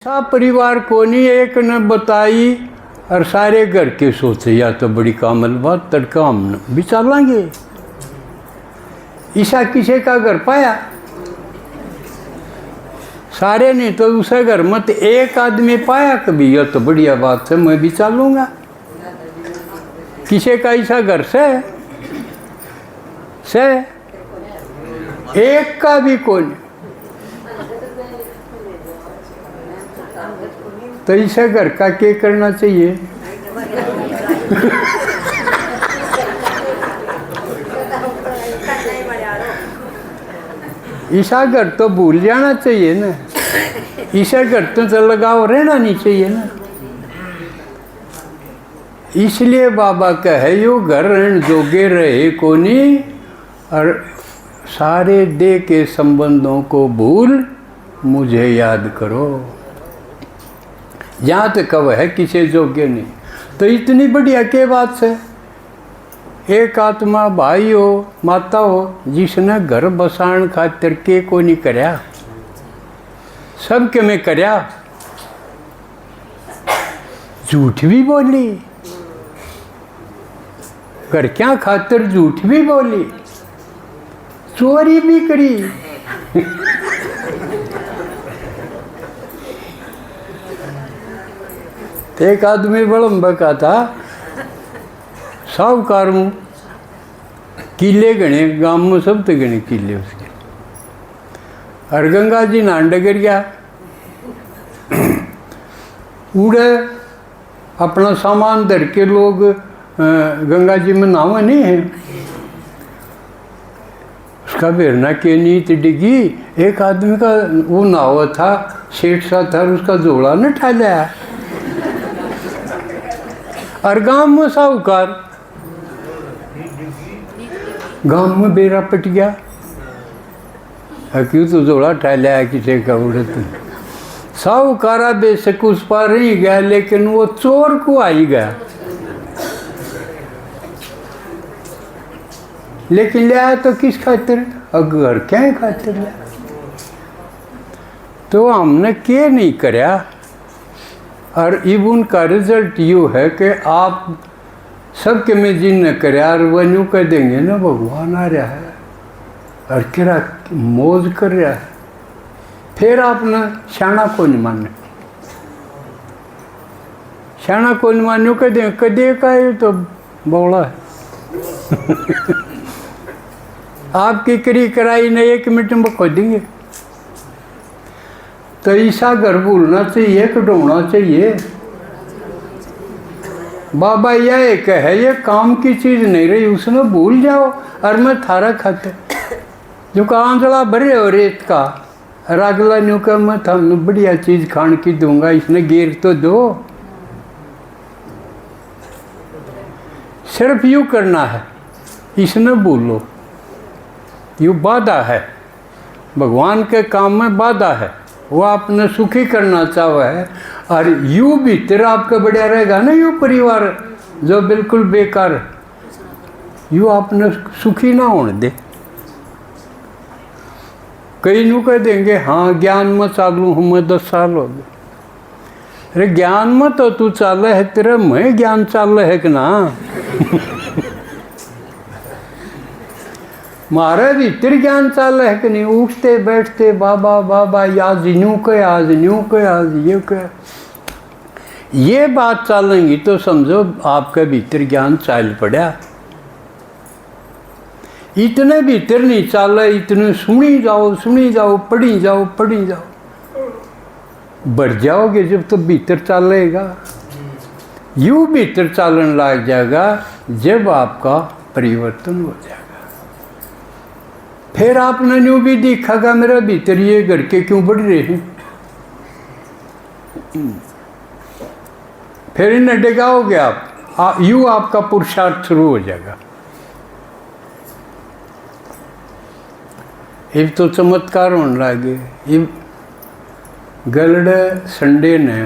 सा परिवार को नहीं एक ने बताई और सारे घर के सोचे या तो बड़ी कामल बात तड़का हम भी चलेंगे। ईसा किसी का घर पाया सारे नहीं तो दूसरे घर में तो एक आदमी पाया कभी यह तो बढ़िया बात है मैं भी चलूँगा। किसी का ऐसा घर से एक का भी कौन तो ऐसा घर का क्या करना चाहिए? ऐसा घर तो भूल जाना चाहिए ना, ऐसा घर तो लगाव रहना नहीं चाहिए ना। इसलिए बाबा कहे यो घर रहने जोगे रहे कोनी और सारे देह के संबंधों को भूल मुझे याद करो। यहाँ तक कब है किसी जोग्य नहीं तो इतनी बढ़िया के बात है। एक आत्मा भाई हो माता हो जिसने घर बसाण खातिर के को नहीं करया सब के में करया। झूठ भी बोली घर क्या खातिर झूठ भी बोली चोरी भी करी। एक आदमी बड़म्बा का था साहूकार में किले गणे गांव में सब तो गणे किले उसके। और गंगा जी नान डगर गया उड़े अपना सामान धर के लोग गंगा जी में नाव नहीं है उसका बेरना के नीत डिगी। एक आदमी का वो नाव था सेठ सा था उसका जोड़ा न ठाया और गांव में साहूकार गांव में बेरा पट गया क्यों तो जोड़ा ठाया किसी का उड़त। साहूकारा बेशक उस पर ही गया लेकिन वो चोर को आई गया लेकिन ले आया तो किस खातिर अगर क्या खातिर ले तो हमने क्या नहीं करया। और इब उनका रिजल्ट यू है कि आप सबके में जिन न करे और वह यूँ कह देंगे ना भगवान आ रहा है और किरा मौज कर रहा है फिर आपने शाना को नहीं माने शाना को नहीं मानो कह दें कदे का ये तो बौड़ा है। आपकी करी कराई ने 1 मिनट में खो देंगे तो ऐसा घर भूलना चाहिए कि ढूंढना चाहिए। बाबा यह कहे ये काम की चीज़ नहीं रही उसने भूल जाओ और मैं थारा खाते जो आंचला भरे हो रेत का और अगला न्यू का मैं थानू बढ़िया चीज़ खान की दूंगा इसने गिर तो दो। सिर्फ यूँ करना है इसने भूलो यू बाधा है भगवान के काम में बाधा है वो आपने सुखी करना चाहा है और यू भीतर आपका बढ़िया रहेगा ना यू परिवार जो बिल्कुल बेकार यू आपने सुखी ना होने दे। कई नू कह देंगे हाँ ज्ञान में चालू हूँ मैं 10 साल हो गए। अरे ज्ञान में तो तू चाल है तेरा मैं ज्ञान चाल है कि ना। मारे भीतर ज्ञान चाल है कि नहीं उठते बैठते बाबा बाबा आज न्यू के आज न्यू के आज ये के ये बात चलेंगी तो समझो आपके भीतर ज्ञान चाल पड़ा। इतने भीतर नहीं चाल इतने सुनी जाओ पढ़ी जाओ बढ़ जाओगे जब तो भीतर चलेगा। यूँ भीतर चालन लग जाएगा जब आपका परिवर्तन हो जाएगा। फिर आपने न्यू भी दिखागा मेरा भीतर ये घर के क्यों बढ़ रहे हैं फिर इन्हें डिगाओगे आप यूँ आपका पुरुषार्थ शुरू हो जाएगा। इब तो चमत्कार होने लगे। इब गलड़े संडे ने